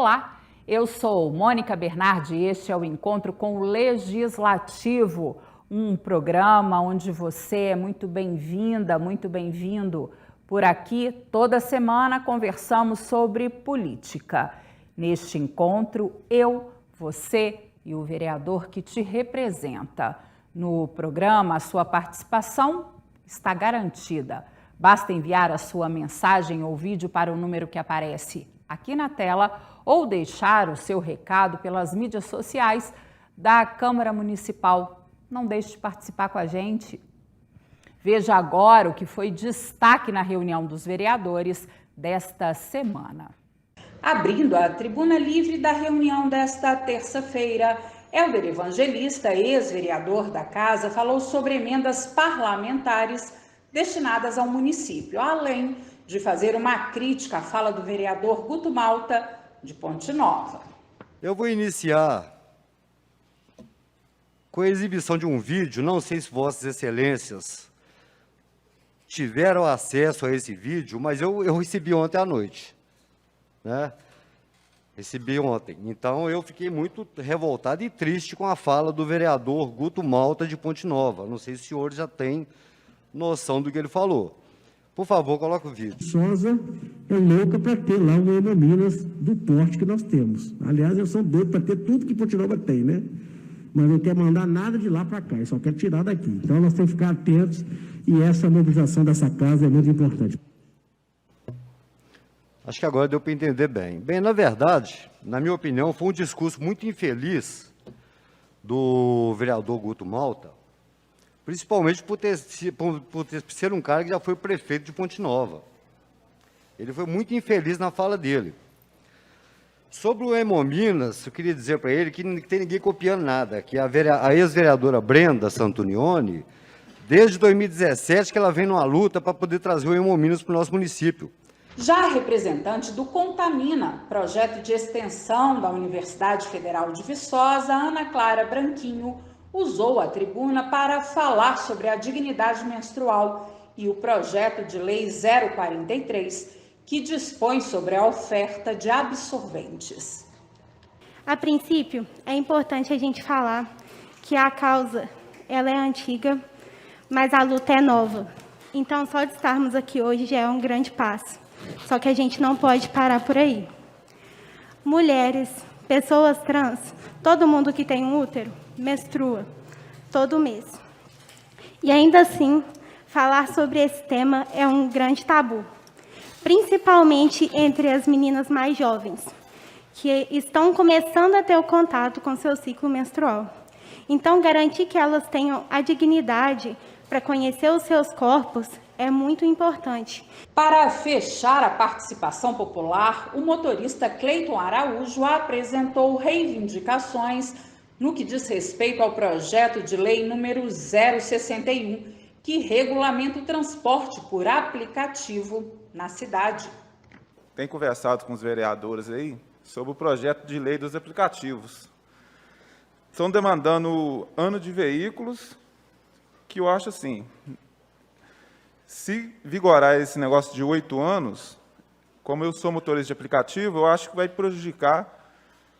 Olá, eu sou Mônica Bernardi e este é o Encontro com o Legislativo, um programa onde você é muito bem-vinda, muito bem-vindo. Por aqui, toda semana, conversamos sobre política. Neste encontro, eu, você e o vereador que te representa. No programa, a sua participação está garantida. Basta enviar a sua mensagem ou vídeo para o número que aparece aqui na tela ou deixar o seu recado pelas mídias sociais da Câmara Municipal. Não deixe de participar com a gente. Veja agora o que foi destaque na reunião dos vereadores desta semana. Abrindo a tribuna livre da reunião desta terça-feira, Hélder Evangelista, ex-vereador da Casa, falou sobre emendas parlamentares destinadas ao município, além de fazer uma crítica à fala do vereador Guto Malta, de Ponte Nova. Eu vou iniciar com a exibição de um vídeo, não sei se Vossas Excelências tiveram acesso a esse vídeo, mas eu recebi ontem à noite, né? Recebi ontem. Então, eu fiquei muito revoltado e triste com a fala do vereador Guto Malta, de Ponte Nova. Não sei se o senhor já tem noção do que ele falou. Por favor, coloca o vídeo. Viçosa é louca para ter lá uma Hemominas do porte que nós temos. Aliás, eu sou doido para ter tudo que Ponte Nova tem, né? Mas não quer mandar nada de lá para cá, eu só quero tirar daqui. Então, nós temos que ficar atentos e essa mobilização dessa casa é muito importante. Acho que agora deu para entender bem. Bem, na verdade, na minha opinião, foi um discurso muito infeliz do vereador Guto Malta, principalmente por ser um cara que já foi prefeito de Ponte Nova. Ele foi muito infeliz na fala dele. Sobre o Hemominas, eu queria dizer para ele que não tem ninguém copiando nada, que a ex-vereadora Brenda Santunioni, desde 2017, que ela vem numa luta para poder trazer o Hemominas para o nosso município. Já a representante do Contamina, projeto de extensão da Universidade Federal de Viçosa, Ana Clara Branquinho, usou a tribuna para falar sobre a dignidade menstrual e o projeto de lei 043, que dispõe sobre a oferta de absorventes. A princípio, é importante a gente falar que a causa ela é antiga, mas a luta é nova. Então, só de estarmos aqui hoje já é um grande passo. Só que a gente não pode parar por aí. Mulheres, pessoas trans, todo mundo que tem um útero, menstrua todo mês. E ainda assim, falar sobre esse tema é um grande tabu, principalmente entre as meninas mais jovens, que estão começando a ter o contato com seu ciclo menstrual. Então, garantir que elas tenham a dignidade para conhecer os seus corpos é muito importante. Para fechar a participação popular, o motorista Cleiton Araújo apresentou reivindicações no que diz respeito ao projeto de lei número 061, que regulamenta o transporte por aplicativo na cidade. Tem conversado com os vereadores aí sobre o projeto de lei dos aplicativos. Estão demandando ano de veículos, que eu acho assim, se vigorar esse negócio de 8 anos, como eu sou motorista de aplicativo, eu acho que vai prejudicar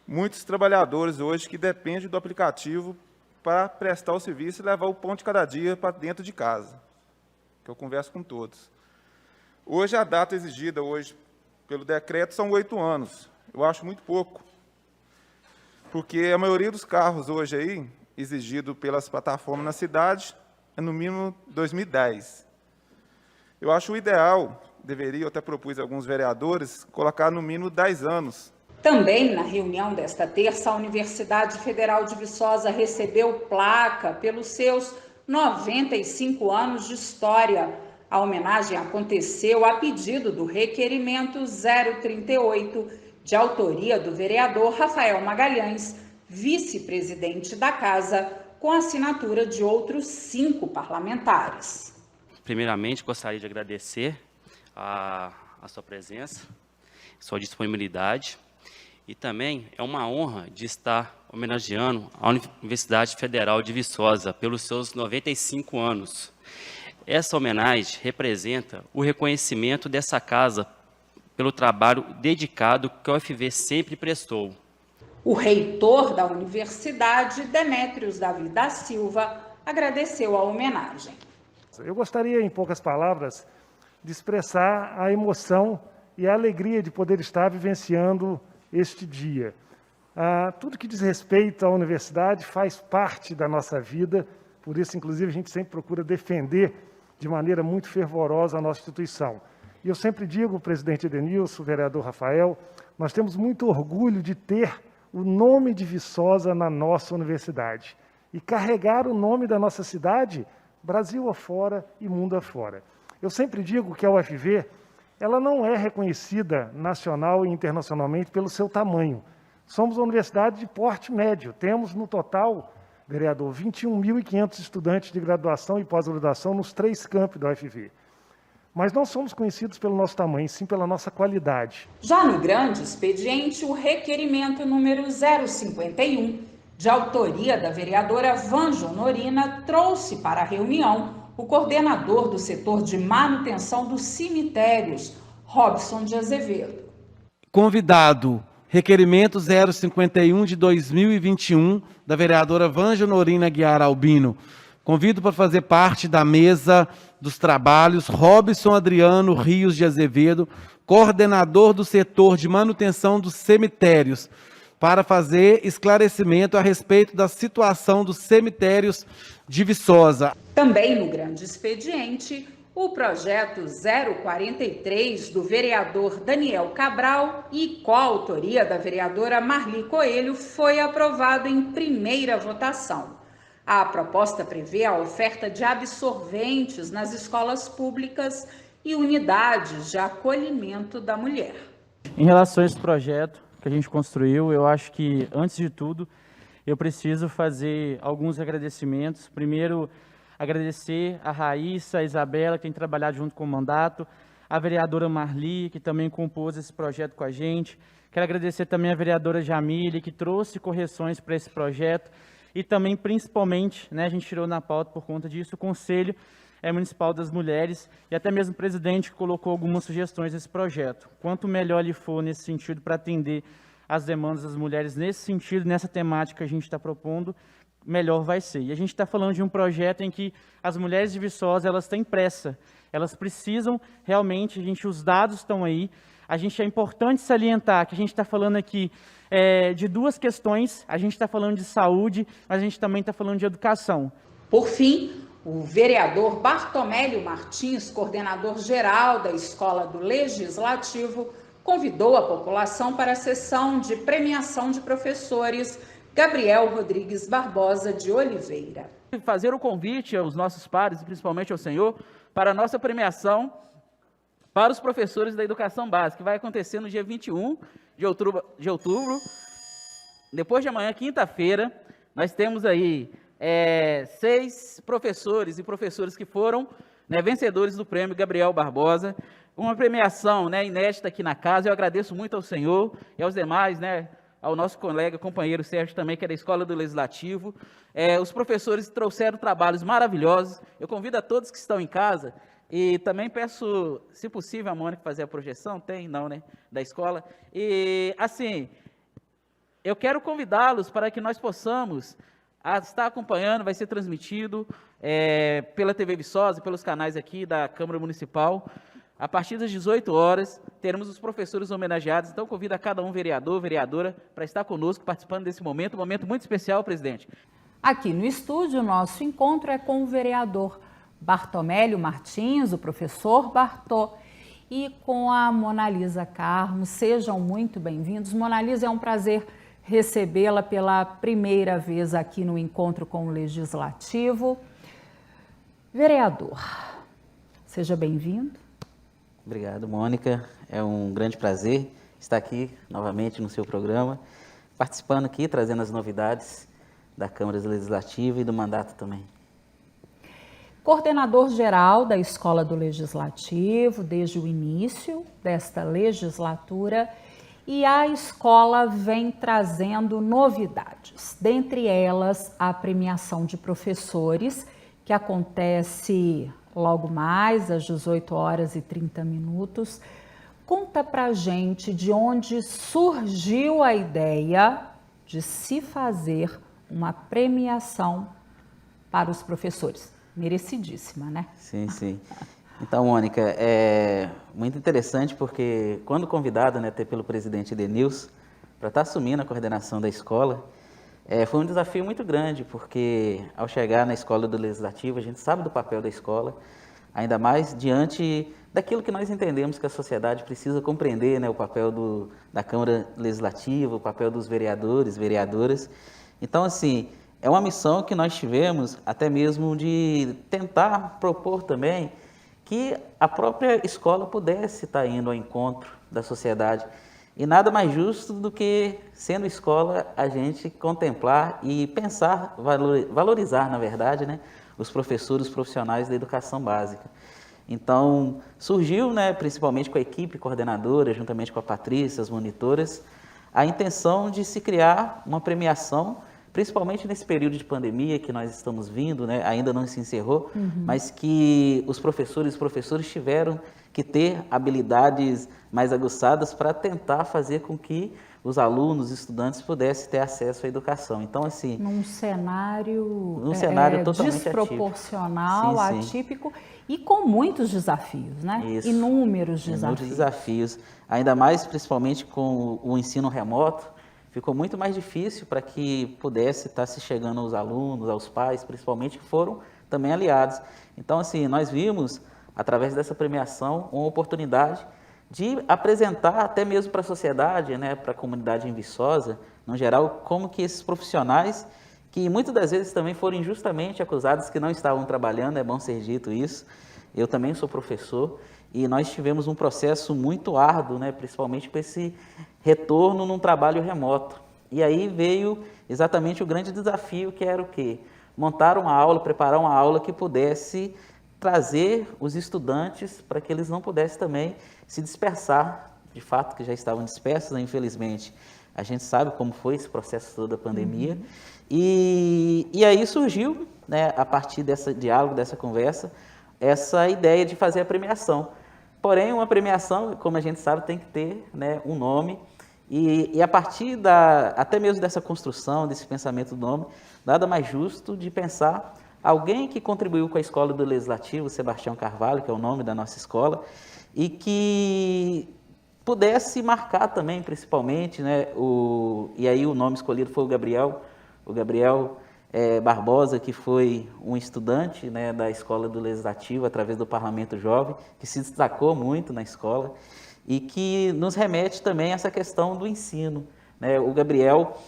muitos trabalhadores hoje que dependem do aplicativo para prestar o serviço e levar o pão de cada dia para dentro de casa, que eu converso com todos. Hoje, a data exigida hoje pelo decreto são 8 anos. Eu acho muito pouco, porque a maioria dos carros hoje aí, exigido pelas plataformas na cidade, é no mínimo 2010. Eu acho o ideal, eu até propus a alguns vereadores, colocar no mínimo 10 anos. Também na reunião desta terça, a Universidade Federal de Viçosa recebeu placa pelos seus 95 anos de história. A homenagem aconteceu a pedido do requerimento 038, de autoria do vereador Rafael Magalhães, vice-presidente da Casa, com a assinatura de outros 5 parlamentares. Primeiramente, gostaria de agradecer a sua presença, sua disponibilidade, e também é uma honra de estar homenageando a Universidade Federal de Viçosa pelos seus 95 anos. Essa homenagem representa o reconhecimento dessa casa pelo trabalho dedicado que a UFV sempre prestou. O reitor da universidade, Demétrios Davi da Silva, agradeceu a homenagem. Eu gostaria, em poucas palavras, de expressar a emoção e a alegria de poder estar vivenciando este dia. Tudo que diz respeito à universidade faz parte da nossa vida, por isso, inclusive, a gente sempre procura defender de maneira muito fervorosa a nossa instituição. E eu sempre digo, presidente Edenilson, vereador Rafael, nós temos muito orgulho de ter o nome de Viçosa na nossa universidade e carregar o nome da nossa cidade Brasil afora e mundo afora. Eu sempre digo que a UFV ela não é reconhecida nacional e internacionalmente pelo seu tamanho. Somos uma universidade de porte médio. Temos, no total, vereador, 21.500 estudantes de graduação e pós-graduação nos 3 campi da UFV. Mas não somos conhecidos pelo nosso tamanho, sim pela nossa qualidade. Já no grande expediente, o requerimento número 051, de autoria da vereadora Vanja Honorina, trouxe para a reunião o coordenador do setor de manutenção dos cemitérios, Robson de Azevedo. Convidado, requerimento 051 de 2021, da vereadora Vanja Honorina Guiar Albino. Convido para fazer parte da mesa dos trabalhos Robson Adriano Rios de Azevedo, coordenador do setor de manutenção dos cemitérios, para fazer esclarecimento a respeito da situação dos cemitérios de Viçosa. Também no grande expediente, o projeto 043 do vereador Daniel Cabral e coautoria da vereadora Marli Coelho foi aprovado em primeira votação. A proposta prevê a oferta de absorventes nas escolas públicas e unidades de acolhimento da mulher. Em relação a esse projeto que a gente construiu, eu acho que, antes de tudo, eu preciso fazer alguns agradecimentos. Primeiro, agradecer a Raíssa, a Isabela, que tem trabalhado junto com o mandato, a vereadora Marli, que também compôs esse projeto com a gente. Quero agradecer também a vereadora Jamile, que trouxe correções para esse projeto. E também, principalmente, a gente tirou na pauta por conta disso, o Conselho Municipal das Mulheres e até mesmo o presidente que colocou algumas sugestões nesse projeto. Quanto melhor ele for nesse sentido para atender as demandas das mulheres nesse sentido, nessa temática que a gente está propondo, melhor vai ser. E a gente está falando de um projeto em que as mulheres de Viçosa, elas têm pressa, elas precisam realmente, os dados estão aí, é importante salientar que a gente está falando aqui de 2 questões, a gente está falando de saúde, mas a gente também está falando de educação. Por fim, o vereador Bartomélio Martins, coordenador geral da Escola do Legislativo, convidou a população para a sessão de premiação de professores Gabriel Rodrigues Barbosa de Oliveira. Fazer o convite aos nossos pares, principalmente ao senhor, para a nossa premiação para os professores da educação básica, que vai acontecer no dia 21 de outubro, depois de amanhã, quinta-feira. Nós temos aí 6 professores e professoras que foram vencedores do prêmio Gabriel Barbosa, uma premiação inédita aqui na casa. Eu agradeço muito ao senhor e aos demais, ao nosso colega, companheiro Sérgio também, que é da Escola do Legislativo. Os professores trouxeram trabalhos maravilhosos. Eu convido a todos que estão em casa. E também peço, se possível, a Mônica fazer a projeção, da escola. E, assim, eu quero convidá-los para que nós possamos estar acompanhando, vai ser transmitido pela TV Viçosa, pelos canais aqui da Câmara Municipal. A partir das 18 horas, teremos os professores homenageados. Então, convido a cada um, vereador, vereadora, para estar conosco, participando desse momento, um momento muito especial, presidente. Aqui no estúdio, o nosso encontro é com o vereador Bartomélio Martins, o professor Bartô, e com a Monalisa Carmo. Sejam muito bem-vindos. Monalisa, é um prazer recebê-la pela primeira vez aqui no encontro com o Legislativo. Vereador, seja bem-vindo. Obrigado, Mônica. É um grande prazer estar aqui novamente no seu programa, participando aqui, trazendo as novidades da Câmara Legislativa e do mandato também. Coordenador-geral da Escola do Legislativo desde o início desta legislatura, e a escola vem trazendo novidades, dentre elas a premiação de professores, que acontece logo mais às 18h30. conta pra gente de onde surgiu a ideia de se fazer uma premiação para os professores. Merecidíssima, né? Sim, sim. Então, Mônica, é muito interessante porque quando convidada, né, até pelo presidente Edenilson, para estar assumindo a coordenação da escola, foi um desafio muito grande, porque ao chegar na escola do Legislativo, a gente sabe do papel da escola, ainda mais diante daquilo que nós entendemos que a sociedade precisa compreender, né, o papel da Câmara Legislativa, o papel dos vereadores, vereadoras. Então, assim, é uma missão que nós tivemos até mesmo de tentar propor também que a própria escola pudesse estar indo ao encontro da sociedade. E nada mais justo do que, sendo escola, a gente contemplar e pensar, valorizar, na verdade, né, os professores, os profissionais da educação básica. Então, surgiu, né, principalmente com a equipe coordenadora, juntamente com a Patrícia, as monitoras, a intenção de se criar uma premiação, principalmente nesse período de pandemia que nós estamos vindo, né, ainda não se encerrou, mas que os professores tiveram que ter habilidades mais aguçadas para tentar fazer com que os alunos, estudantes pudessem ter acesso à educação. Então, assim... Num cenário totalmente desproporcional, atípico e com muitos desafios, né? Isso. Inúmeros desafios. Inúmeros desafios. Ainda mais, principalmente com o ensino remoto, ficou muito mais difícil para que pudesse estar se chegando aos alunos, aos pais, principalmente, que foram também aliados. Então, assim, nós vimos, através dessa premiação, uma oportunidade de apresentar até mesmo para a sociedade, né, para a comunidade em Viçosa, no geral, como que esses profissionais, que muitas das vezes também foram injustamente acusados que não estavam trabalhando, é bom ser dito isso. Eu também sou professor e nós tivemos um processo muito árduo, né, principalmente com esse retorno num trabalho remoto. E aí veio exatamente o grande desafio, que era o quê? Montar uma aula, preparar uma aula que pudesse trazer os estudantes para que eles não pudessem também se dispersar, de fato que já estavam dispersos, né, infelizmente. A gente sabe como foi esse processo todo da pandemia. E aí surgiu, né, a partir desse diálogo, dessa conversa, essa ideia de fazer a premiação. Porém, uma premiação, como a gente sabe, tem que ter, né, um nome. E a partir até mesmo dessa construção, desse pensamento do nome, nada mais justo de pensar alguém que contribuiu com a escola do Legislativo, Sebastião Carvalho, que é o nome da nossa escola, e que pudesse marcar também, principalmente, né, e aí o nome escolhido foi o Gabriel Barbosa, que foi um estudante, né, da escola do Legislativo, através do Parlamento Jovem, que se destacou muito na escola, e que nos remete também a essa questão do ensino, né? O Gabriel,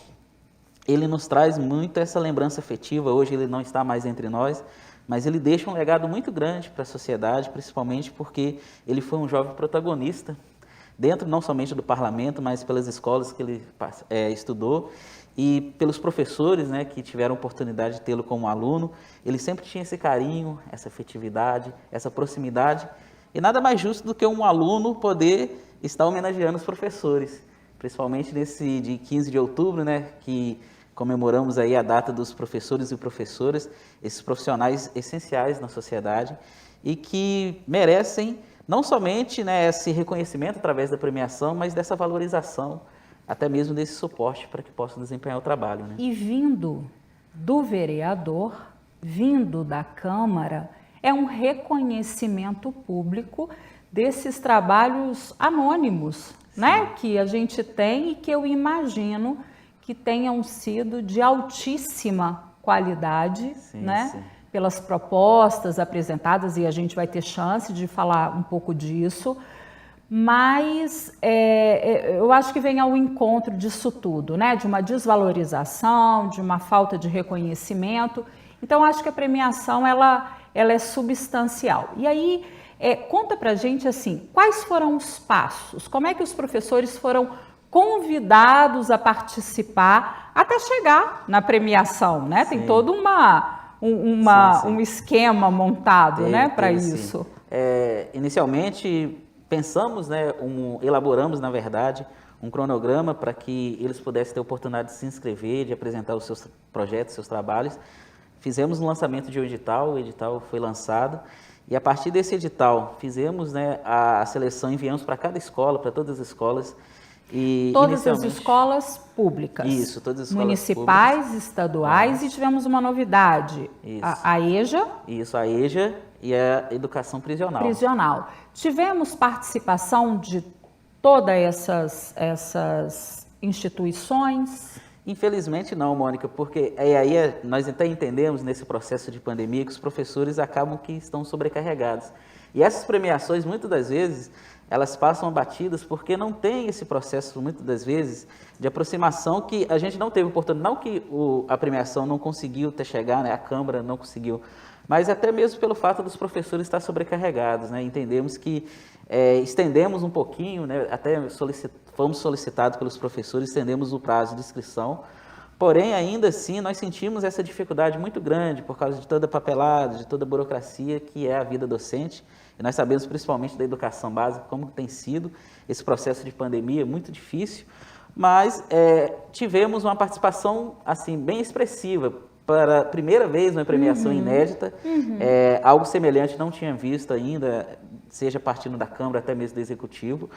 ele nos traz muito essa lembrança afetiva. Hoje ele não está mais entre nós, mas ele deixa um legado muito grande para a sociedade, principalmente porque ele foi um jovem protagonista, dentro não somente do parlamento, mas pelas escolas que ele estudou e pelos professores, né, que tiveram a oportunidade de tê-lo como aluno. Ele sempre tinha esse carinho, essa afetividade, essa proximidade, e nada mais justo do que um aluno poder estar homenageando os professores, principalmente nesse dia 15 de outubro, né, que comemoramos aí a data dos professores e professoras, esses profissionais essenciais na sociedade e que merecem não somente, né, esse reconhecimento através da premiação, mas dessa valorização, até mesmo desse suporte para que possam desempenhar o trabalho, né? E vindo do vereador, vindo da Câmara, é um reconhecimento público desses trabalhos anônimos, né, que a gente tem e que eu imagino que tenham sido de altíssima qualidade, né, pelas propostas apresentadas, e a gente vai ter chance de falar um pouco disso, mas eu acho que vem ao encontro disso tudo, né, de uma desvalorização, de uma falta de reconhecimento. Então, acho que a premiação, ela é substancial. E aí, conta pra gente, assim, quais foram os passos? Como é que os professores foram convidados a participar até chegar na premiação, né? Tem todo um esquema montado, né, para isso. Inicialmente, pensamos, né, elaboramos, na verdade, um cronograma para que eles pudessem ter a oportunidade de se inscrever, de apresentar os seus projetos, seus trabalhos. Fizemos um lançamento de um edital, o edital foi lançado E a partir desse edital, fizemos, né, a seleção, enviamos para cada escola, para todas as escolas. E, todas as escolas públicas. Isso, todas as escolas municipais, públicas, estaduais, e tivemos uma novidade, a EJA. Isso, a EJA e a educação prisional. Tivemos participação de todas essas instituições? Infelizmente não, Mônica, porque aí nós até entendemos nesse processo de pandemia que os professores acabam que estão sobrecarregados. E essas premiações, muitas das vezes, elas passam batidas porque não tem esse processo, muitas das vezes, de aproximação que a gente não teve oportunidade, não que a premiação não conseguiu até chegar, né, a Câmara não conseguiu, mas até mesmo pelo fato dos professores estar sobrecarregados, né, entendemos que estendemos um pouquinho, né, até fomos solicitados pelos professores, estendemos o prazo de inscrição, porém, ainda assim, nós sentimos essa dificuldade muito grande por causa de toda a papelada, de toda a burocracia que é a vida docente. E nós sabemos, principalmente da educação básica, como tem sido esse processo de pandemia, muito difícil, mas tivemos uma participação assim, bem expressiva. Para a primeira vez, uma premiação inédita, algo semelhante não tinha visto ainda, seja partindo da Câmara, até mesmo do Executivo.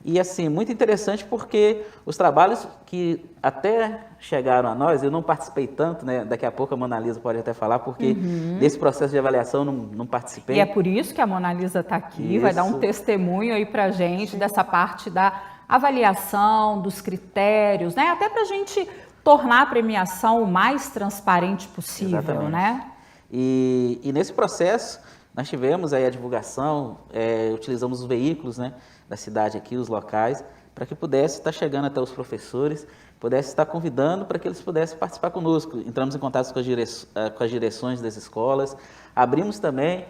E, assim, muito interessante porque os trabalhos que até chegaram a nós, eu não participei tanto, né? Daqui a pouco a Mona Lisa pode até falar, porque desse processo de avaliação não participei. E é por isso que a Mona Lisa está aqui, vai dar um testemunho aí para a gente dessa parte da avaliação, dos critérios, né? Até para a gente tornar a premiação o mais transparente possível, exatamente, né? E nesse processo, nós tivemos aí a divulgação, utilizamos os veículos, né, da cidade aqui, os locais, para que pudesse estar chegando até os professores, pudesse estar convidando para que eles pudessem participar conosco. Entramos em contato com as direções das escolas, abrimos também,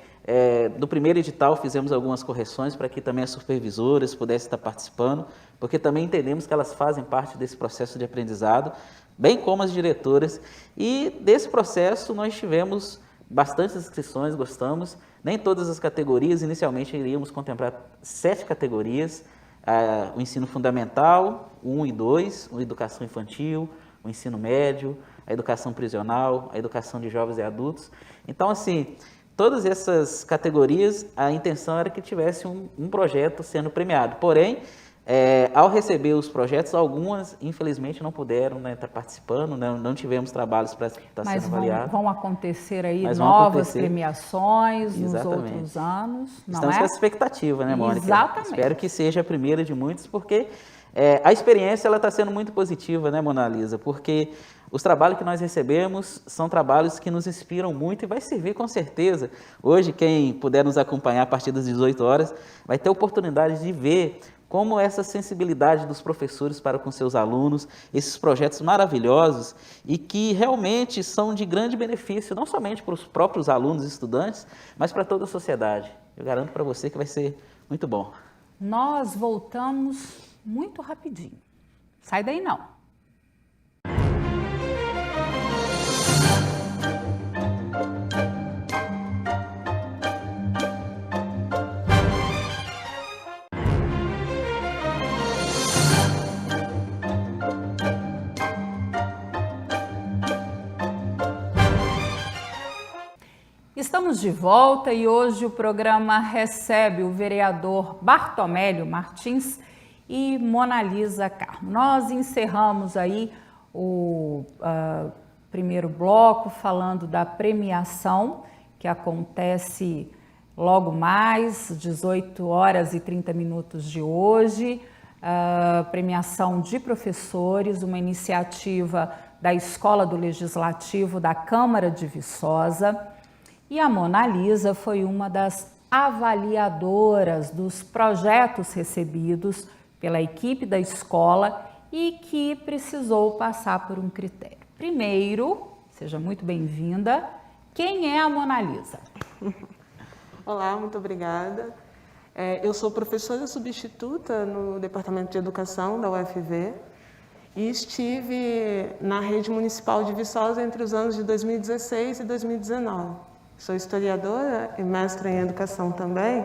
do primeiro edital fizemos algumas correções para que também as supervisoras pudessem estar participando, porque também entendemos que elas fazem parte desse processo de aprendizado, bem como as diretoras, e desse processo nós tivemos bastantes inscrições, gostamos, nem todas as categorias, inicialmente iríamos contemplar 7 categorias, o ensino fundamental, 1 e 2, a educação infantil, o ensino médio, a educação prisional, a educação de jovens e adultos. Então, assim, todas essas categorias, a intenção era que tivesse um projeto sendo premiado, porém, ao receber os projetos, algumas, infelizmente, não puderam, né, estar participando, não tivemos trabalhos para estar sendo avaliados. Mas vão acontecer aí novas premiações nos outros anos, não Estamos com essa expectativa, né, Mônica? Exatamente. Espero que seja a primeira de muitos, porque a experiência está sendo muito positiva, né, Mona Lisa? Porque os trabalhos que nós recebemos são trabalhos que nos inspiram muito e vai servir com certeza. Hoje, quem puder nos acompanhar a partir das 18 horas, vai ter oportunidade de ver como essa sensibilidade dos professores para com seus alunos, esses projetos maravilhosos e que realmente são de grande benefício, não somente para os próprios alunos e estudantes, mas para toda a sociedade. Eu garanto para você que vai ser muito bom. Nós voltamos muito rapidinho. Sai daí não. Estamos de volta e hoje o programa recebe o vereador Bartomélio Martins e Mona Lisa Carmo. Nós encerramos aí o primeiro bloco falando da premiação que acontece logo mais, 18 horas e 30 minutos de hoje, premiação de professores, uma iniciativa da Escola do Legislativo da Câmara de Viçosa. E a Mona Lisa foi uma das avaliadoras dos projetos recebidos pela equipe da escola e que precisou passar por um critério. Primeiro, seja muito bem-vinda, quem é a Mona Lisa? Olá, muito obrigada. Eu sou professora substituta no Departamento de Educação da UFV e estive na rede municipal de Viçosa entre os anos de 2016 e 2019. Sou historiadora e mestra em educação também,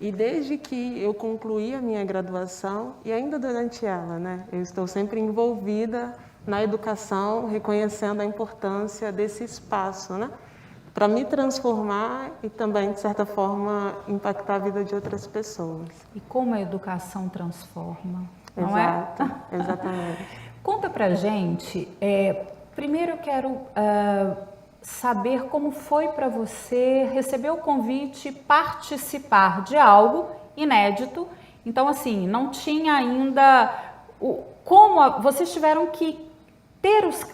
e desde que eu concluí a minha graduação, e ainda durante ela, né, eu estou sempre envolvida na educação, reconhecendo a importância desse espaço, né, para me transformar e também, de certa forma, impactar a vida de outras pessoas. E como a educação transforma, não Exato, é? exatamente. Conta pra gente, primeiro eu quero saber como foi para você receber o convite, participar de algo inédito. Então, assim, não tinha ainda... vocês tiveram que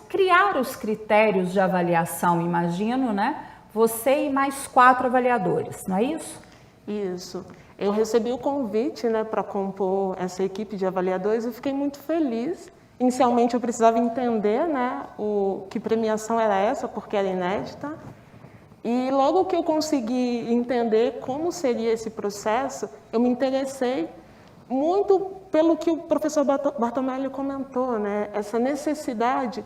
criar os critérios de avaliação, imagino, né? Você e mais 4 avaliadores, não é isso? Isso. Eu recebi o convite, né, para compor essa equipe de avaliadores e fiquei muito feliz. Inicialmente eu precisava entender, né, que premiação era essa, porque era inédita. E logo que eu consegui entender como seria esse processo, eu me interessei muito pelo que o professor Bartomelli comentou, né, essa necessidade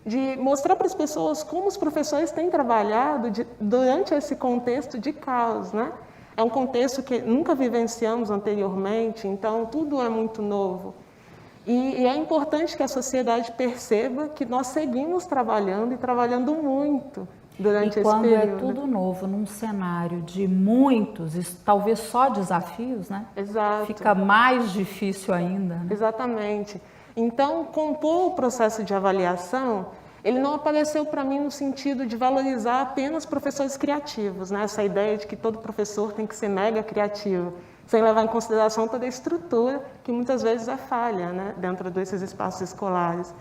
de mostrar para as pessoas como os professores têm trabalhado durante esse contexto de caos, né? É um contexto que nunca vivenciamos anteriormente, então tudo é muito novo. E é importante que a sociedade perceba que nós seguimos trabalhando e trabalhando muito durante esse período. E quando é tudo novo, num cenário de muitos, talvez só desafios, né? Exato. Fica mais difícil ainda, né? Exatamente. Então, compor o processo de avaliação, ele não apareceu para mim no sentido de valorizar apenas professores criativos, né? Essa ideia de que todo professor tem que ser mega criativo, sem levar em consideração toda a estrutura, que muitas vezes é falha, né? Dentro desses espaços escolares.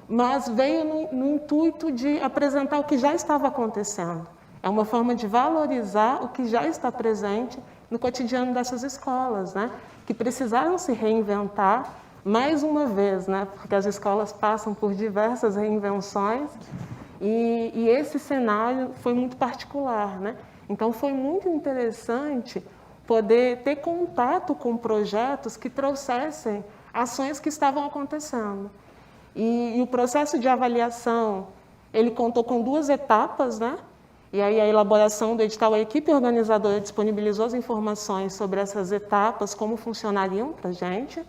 Mas veio no intuito de apresentar o que já estava acontecendo. É uma forma de valorizar o que já está presente no cotidiano dessas escolas, né? Que precisaram se reinventar mais uma vez, né? Porque as escolas passam por diversas reinvenções e esse cenário foi muito particular, né? Então foi muito interessante poder ter contato com projetos que trouxessem ações que estavam acontecendo. E o processo de avaliação, ele contou com 2 etapas, né? E aí a elaboração do edital, a equipe organizadora disponibilizou as informações sobre essas etapas, como funcionariam para a gente.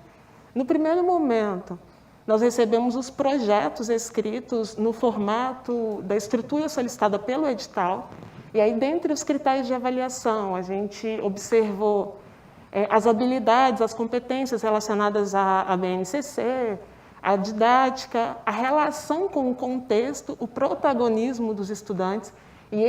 No primeiro momento, nós recebemos os projetos escritos no formato da estrutura solicitada pelo edital. E aí, dentre os critérios de avaliação, a gente observou as habilidades, as competências relacionadas à BNCC, a didática, a relação com o contexto, o protagonismo dos estudantes. E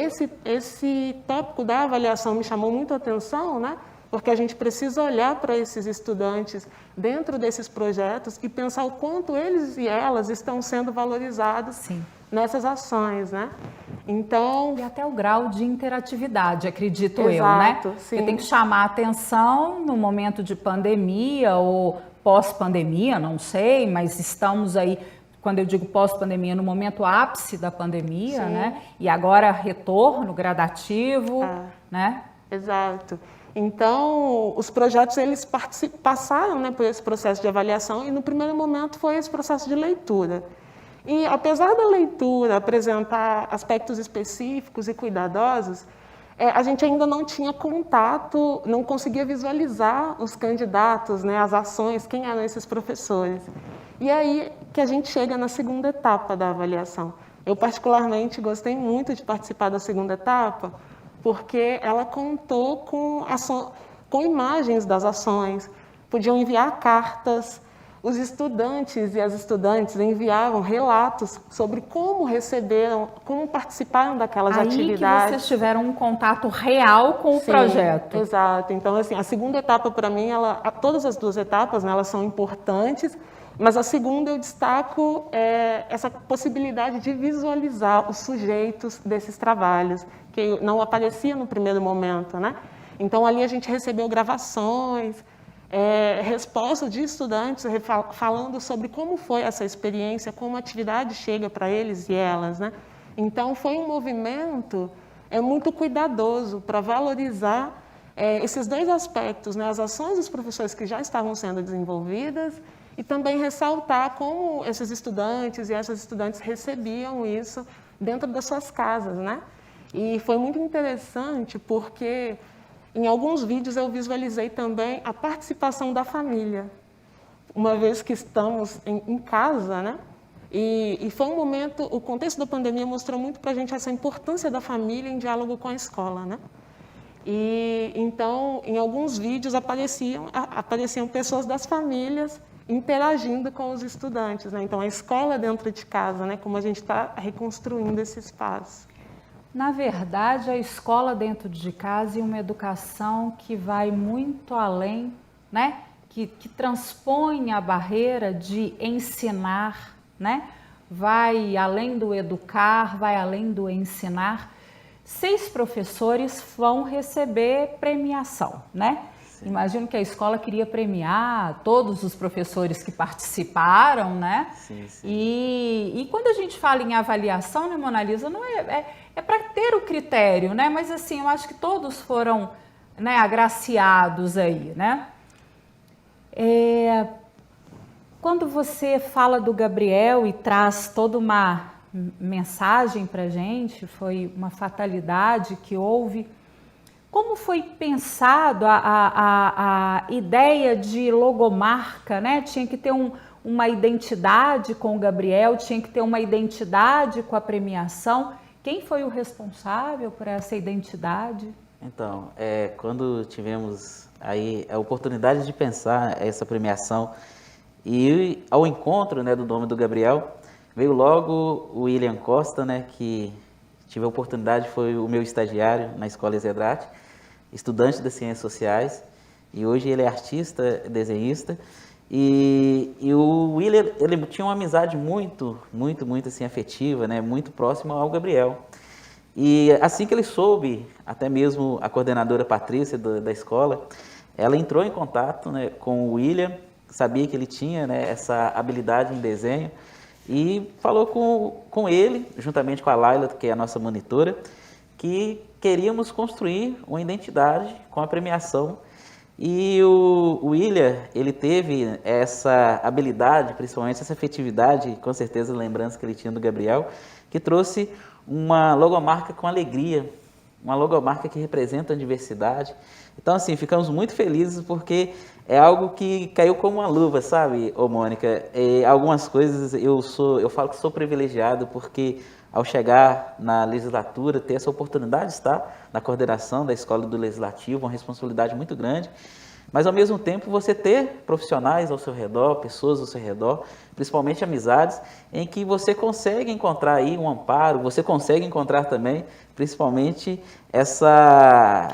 esse tópico da avaliação me chamou muito a atenção, né? Porque a gente precisa olhar para esses estudantes dentro desses projetos e pensar o quanto eles e elas estão sendo valorizados nessas ações, né? Então... E até o grau de interatividade, acredito eu, né? Exato, sim. Porque tem que chamar a atenção no momento de pandemia ou pós-pandemia, não sei, mas estamos aí, quando eu digo pós-pandemia, no momento ápice da pandemia, né? E agora retorno gradativo, né? Exato. Então, os projetos, eles passaram, né, por esse processo de avaliação e, no primeiro momento, foi esse processo de leitura. E, apesar da leitura apresentar aspectos específicos e cuidadosos, a gente ainda não tinha contato, não conseguia visualizar os candidatos, né, as ações, quem eram esses professores. E aí que a gente chega na segunda etapa da avaliação. Eu, particularmente, gostei muito de participar da segunda etapa, porque ela contou com imagens das ações, podiam enviar cartas, os estudantes e as estudantes enviavam relatos sobre como receberam, como participaram daquelas atividades. Aí que vocês tiveram um contato real com o projeto. Exato. Então, assim, a segunda etapa, para mim, todas as 2 etapas, né, elas são importantes, mas a segunda eu destaco essa possibilidade de visualizar os sujeitos desses trabalhos, que não aparecia no primeiro momento, né? Então, ali a gente recebeu gravações, respostas de estudantes falando sobre como foi essa experiência, como a atividade chega para eles e elas, né? Então, foi um movimento muito cuidadoso para valorizar esses 2 aspectos, né? As ações dos professores que já estavam sendo desenvolvidas e também ressaltar como esses estudantes e essas estudantes recebiam isso dentro das suas casas, né? E foi muito interessante porque em alguns vídeos eu visualizei também a participação da família. Uma vez que estamos em casa, né? E foi um momento, o contexto da pandemia mostrou muito para a gente essa importância da família em diálogo com a escola, né? E então, em alguns vídeos apareciam pessoas das famílias interagindo com os estudantes, né? Então, a escola dentro de casa, né? Como a gente está reconstruindo esse espaço. Na verdade, a escola dentro de casa é uma educação que vai muito além, né? Que transpõe a barreira de ensinar, né? Vai além do educar, vai além do ensinar. 6 professores vão receber premiação, né? Sim. Imagino que a escola queria premiar todos os professores que participaram, né? Sim, sim. E quando a gente fala em avaliação, né, Mona Lisa, não é para ter o critério, né? Mas assim, eu acho que todos foram, né, agraciados aí, né? Quando você fala do Gabriel e traz toda uma mensagem para a gente, foi uma fatalidade que houve. Como foi pensado a ideia de logomarca, né? Tinha que ter uma identidade com o Gabriel, tinha que ter uma identidade com a premiação. Quem foi o responsável por essa identidade? Então, quando tivemos aí a oportunidade de pensar essa premiação e ao encontro, né, do nome do Gabriel, veio logo o William Costa, né, que tive a oportunidade, foi o meu estagiário na Escola Zedrate, estudante das Ciências Sociais, e hoje ele é artista, desenhista, e o William, ele tinha uma amizade muito assim, afetiva, né, muito próxima ao Gabriel. E assim que ele soube, até mesmo a coordenadora Patrícia da escola, ela entrou em contato, né, com o William, sabia que ele tinha, né, essa habilidade em desenho, e falou com ele, juntamente com a Laila, que é a nossa monitora, que queríamos construir uma identidade com a premiação. E o William, ele teve essa habilidade, principalmente essa afetividade, com certeza lembrança que ele tinha do Gabriel, que trouxe uma logomarca com alegria, uma logomarca que representa a diversidade. Então, assim, ficamos muito felizes porque é algo que caiu como uma luva, sabe, ô Mônica? Algumas coisas eu falo que sou privilegiado porque ao chegar na legislatura, ter essa oportunidade de estar na coordenação da Escola do Legislativo, uma responsabilidade muito grande, mas ao mesmo tempo você ter profissionais ao seu redor, pessoas ao seu redor, principalmente amizades, em que você consegue encontrar aí um amparo, você consegue encontrar também, principalmente essa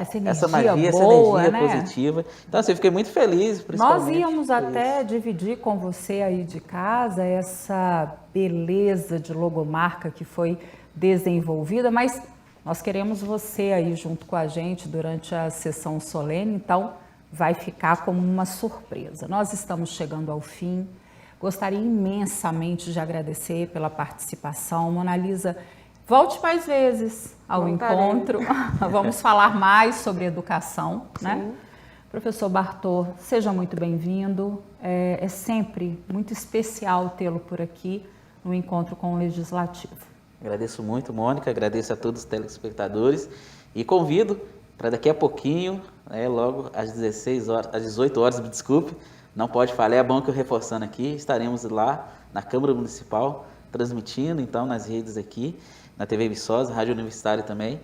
magia, boa, essa energia, né, positiva. Então, assim, eu fiquei muito feliz, principalmente. Nós íamos até dividir com você aí de casa essa beleza de logomarca que foi desenvolvida, mas nós queremos você aí junto com a gente durante a sessão solene, então vai ficar como uma surpresa. Nós estamos chegando ao fim. Gostaria imensamente de agradecer pela participação. Mona Lisa, volte mais vezes ao encontro. Vamos falar mais sobre educação, né? Professor Bartô, seja muito bem-vindo. É sempre muito especial tê-lo por aqui no encontro com o Legislativo. Agradeço muito, Mônica, agradeço a todos os telespectadores e convido para daqui a pouquinho, logo às 18 horas, me desculpe, não pode falhar, é bom que eu reforçando aqui, estaremos lá na Câmara Municipal, transmitindo então nas redes aqui, na TV Viçosa, Rádio Universitária também,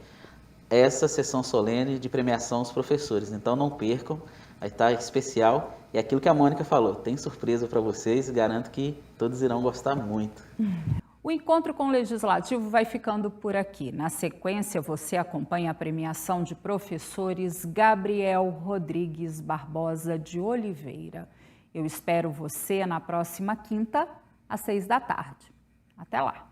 essa sessão solene de premiação aos professores. Então não percam, vai estar especial. E aquilo que a Mônica falou, tem surpresa para vocês e garanto que todos irão gostar muito. O encontro com o Legislativo vai ficando por aqui. Na sequência, você acompanha a premiação de professores Gabriel Rodrigues Barbosa de Oliveira. Eu espero você na próxima quinta, às 18h. Até lá!